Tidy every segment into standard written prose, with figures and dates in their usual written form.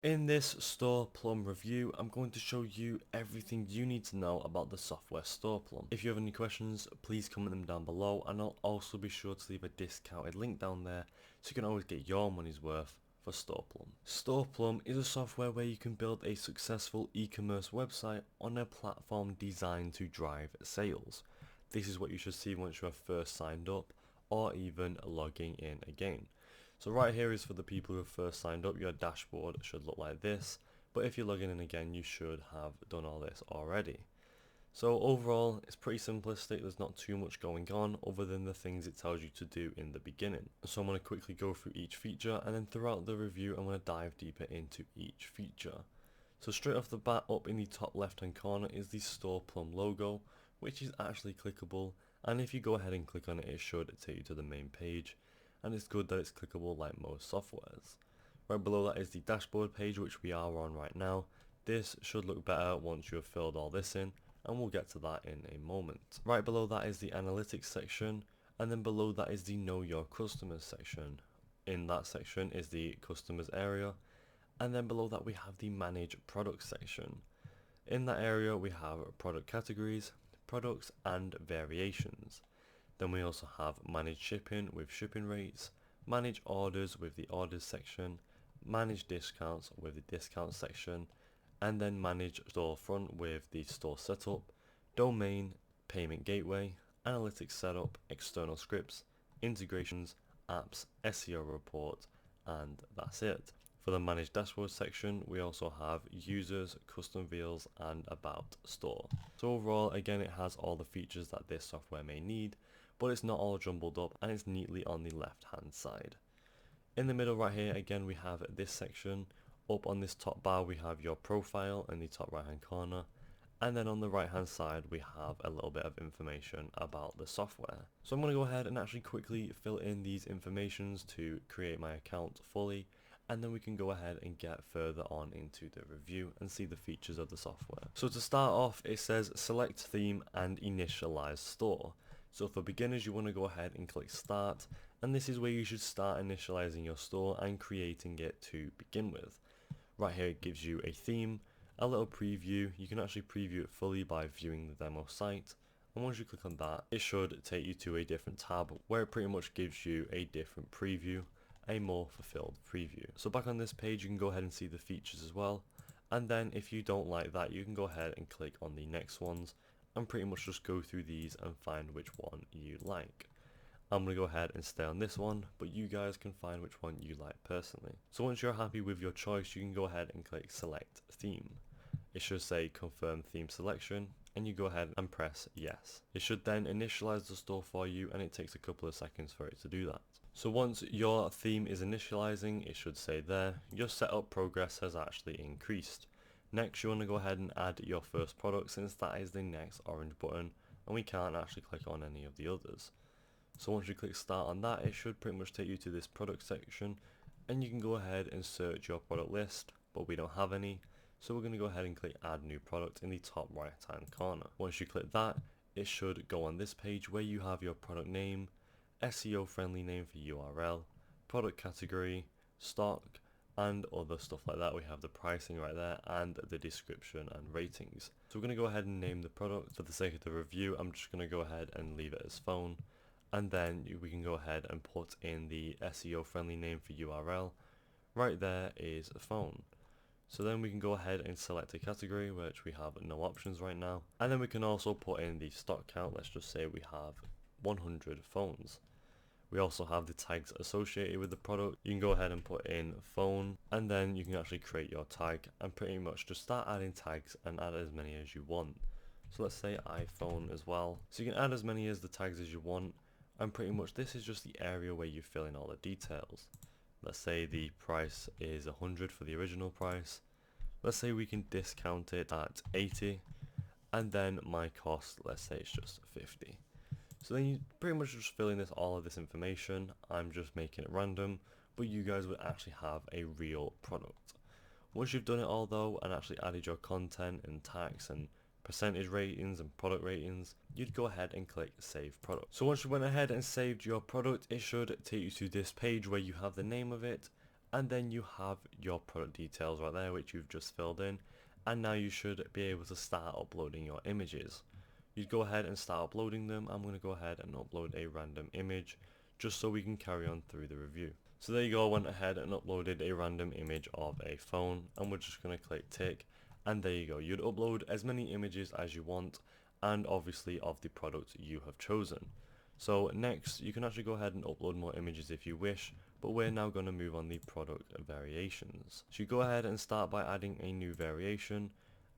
In this Storeplum review, I'm going to show you everything you need to know about the software Storeplum. If you have any questions, please comment them down below, and I'll also be sure to leave a discounted link down there so you can always get your money's worth for Storeplum. Storeplum is a software where you can build a successful e-commerce website on a platform designed to drive sales. This is what you should see once you have first signed up or even logging in again. So right here is for the people who have first signed up. Your dashboard should look like this, but if you're logging in again, you should have done all this already. So overall, it's pretty simplistic. There's not too much going on other than the things it tells you to do in the beginning. So I'm going to quickly go through each feature, and then throughout the review I'm going to dive deeper into each feature. So straight off the bat, up in the top left hand corner is the Storeplum logo, which is actually clickable, and if you go ahead and click on it, it should take you to the main page, and it's good that it's clickable like most softwares. Right below that is the dashboard page, which we are on right now. This should look better once you have filled all this in, and we'll get to that in a moment. Right below that is the analytics section, and then below that is the know your customers section. In that section is the customers area, and then below that we have the manage products section. In that area we have product categories, products and variations. Then we also have manage shipping with shipping rates, manage orders with the orders section, manage discounts with the discount section, and then manage storefront with the store setup, domain, payment gateway, analytics setup, external scripts, integrations, apps, SEO report, and that's it. For the manage dashboard section, we also have users, custom fields, and about store. So overall, again, it has all the features that this software may need, but it's not all jumbled up, and it's neatly on the left hand side. In the middle right here, again, we have this section. Up on this top bar we have your profile in the top right hand corner, and then on the right hand side we have a little bit of information about the software. So I'm going to go ahead and actually quickly fill in these informations to create my account fully, and then we can go ahead and get further on into the review and see the features of the software. So to start off, it says select theme and initialize store. So for beginners, you want to go ahead and click start, and this is where you should start initializing your store and creating it to begin with. Right here it gives you a theme, a little preview. You can actually preview it fully by viewing the demo site, and once you click on that, it should take you to a different tab where it pretty much gives you a different preview, a more fulfilled preview. So back on this page you can go ahead and see the features as well, and then if you don't like that, you can go ahead and click on the next ones and pretty much just go through these and find which one you like. I'm going to go ahead and stay on this one, but you guys can find which one you like personally. So once you're happy with your choice, you can go ahead and click select theme. It should say confirm theme selection, and you go ahead and press yes. It should then initialize the store for you, and it takes a couple of seconds for it to do that. So once your theme is initializing, it should say there, your setup progress has actually increased. Next, you want to go ahead and add your first product, since that is the next orange button, and we can't actually click on any of the others. So once you click start on that, it should pretty much take you to this product section, and you can go ahead and search your product list, but we don't have any, so we're going to go ahead and click add new product in the top right hand corner. Once you click that, it should go on this page where you have your product name, SEO friendly name for URL, product category, stock, and other stuff like that. We have the pricing right there and the description and ratings. So we're going to go ahead and name the product. For the sake of the review, I'm just going to go ahead and leave it as phone, and then we can go ahead and put in the SEO friendly name for URL. Right there is a phone. So then we can go ahead and select a category, which we have no options right now, and then we can also put in the stock count. Let's just say we have 100 phones. We also have the tags associated with the product. You can go ahead and put in phone, and then you can actually create your tag and pretty much just start adding tags and add as many as you want. So let's say iPhone as well. So you can add as many as the tags as you want, and pretty much this is just the area where you fill in all the details. Let's say the price is 100 for the original price. Let's say we can discount it at 80, and then my cost, let's say it's just 50. So then you pretty much just fill in all of this information. I'm just making it random, but you guys would actually have a real product. Once you've done it all though, and actually added your content and tax and percentage ratings and product ratings, you'd go ahead and click save product. So once you went ahead and saved your product, it should take you to this page where you have the name of it and then you have your product details right there which you've just filled in, and now you should be able to start uploading your images. You'd go ahead and start uploading them. I'm going to go ahead and upload a random image just so we can carry on through the review. So there you go, I went ahead and uploaded a random image of a phone, and we're just going to click tick, and there you go. You'd upload as many images as you want, and obviously of the product you have chosen. So next, you can actually go ahead and upload more images if you wish, but we're now going to move on the product variations. So you go ahead and start by adding a new variation,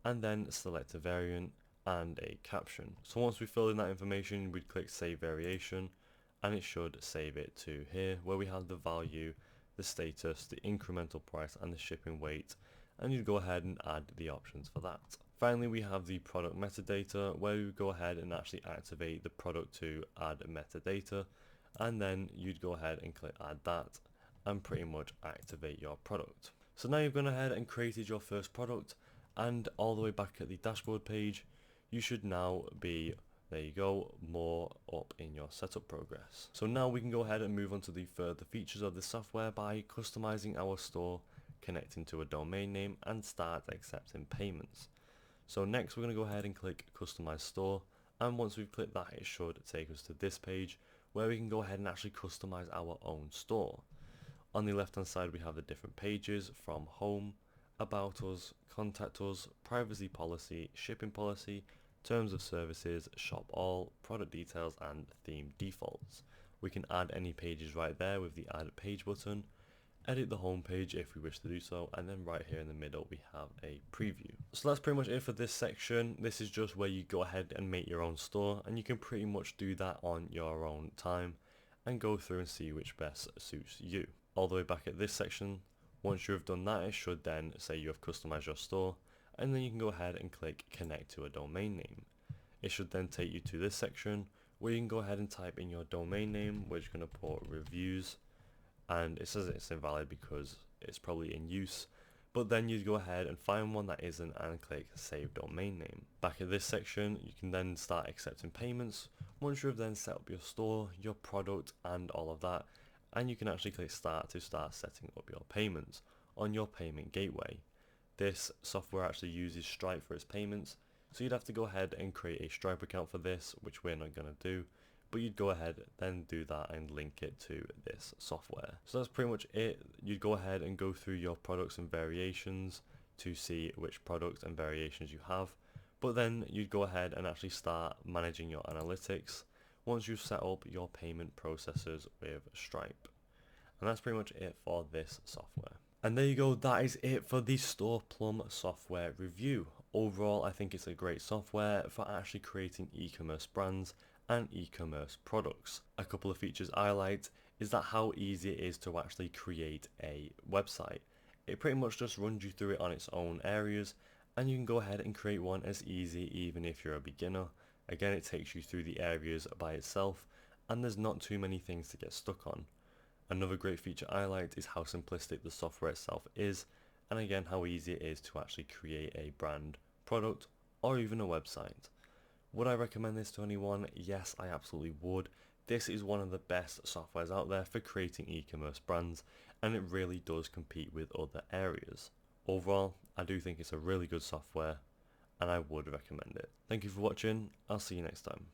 and then select a variant and a caption. So once we fill in that information, we'd click save variation, and it should save it to here where we have the value, the status, the incremental price, and the shipping weight, and you'd go ahead and add the options for that. Finally, we have the product metadata where you go ahead and actually activate the product to add metadata, and then you'd go ahead and click add that and pretty much activate your product. So now you've gone ahead and created your first product, and all the way back at the dashboard page you should now be, there you go, more up in your setup progress. So now we can go ahead and move on to the further features of the software by customizing our store, connecting to a domain name, and start accepting payments. So next we're going to go ahead and click customize store, and once we've clicked that it should take us to this page where we can go ahead and actually customize our own store. On the left hand side we have the different pages from home, about us, contact us, privacy policy, shipping policy, terms of services, shop all, product details, and theme defaults. We can add any pages right there with the add page button, edit the home page if we wish to do so, and then right here in the middle we have a preview. So that's pretty much it for this section. This is just where you go ahead and make your own store, and you can pretty much do that on your own time and go through and see which best suits you. All the way back at this section, once you have done that, it should then say you have customized your store, and then you can go ahead and click connect to a domain name. It should then take you to this section where you can go ahead and type in your domain name, which you're going to put reviews, and it says it's invalid because it's probably in use, but then you go ahead and find one that isn't and click save domain name. Back at this section you can then start accepting payments once you've then set up your store, your product, and all of that, and you can actually click start to start setting up your payments on your payment gateway. This software actually uses Stripe for its payments, so you'd have to go ahead and create a Stripe account for this, which we're not going to do, but you'd go ahead then do that and link it to this software. So that's pretty much it. You'd go ahead and go through your products and variations to see which products and variations you have, but then you'd go ahead and actually start managing your analytics once you've set up your payment processes with Stripe. And that's pretty much it for this software. And there you go, that is it for the Storeplum software review. Overall, I think it's a great software for actually creating e-commerce brands and e-commerce products. A couple of features I liked is that how easy it is to actually create a website. It pretty much just runs you through it on its own areas, and you can go ahead and create one as easy even if you're a beginner. Again, it takes you through the areas by itself, and there's not too many things to get stuck on. Another great feature I liked is how simplistic the software itself is, and again how easy it is to actually create a brand, product, or even a website. Would I recommend this to anyone? Yes, I absolutely would. This is one of the best softwares out there for creating e-commerce brands, and it really does compete with other areas. Overall, I do think it's a really good software, and I would recommend it. Thank you for watching. I'll see you next time.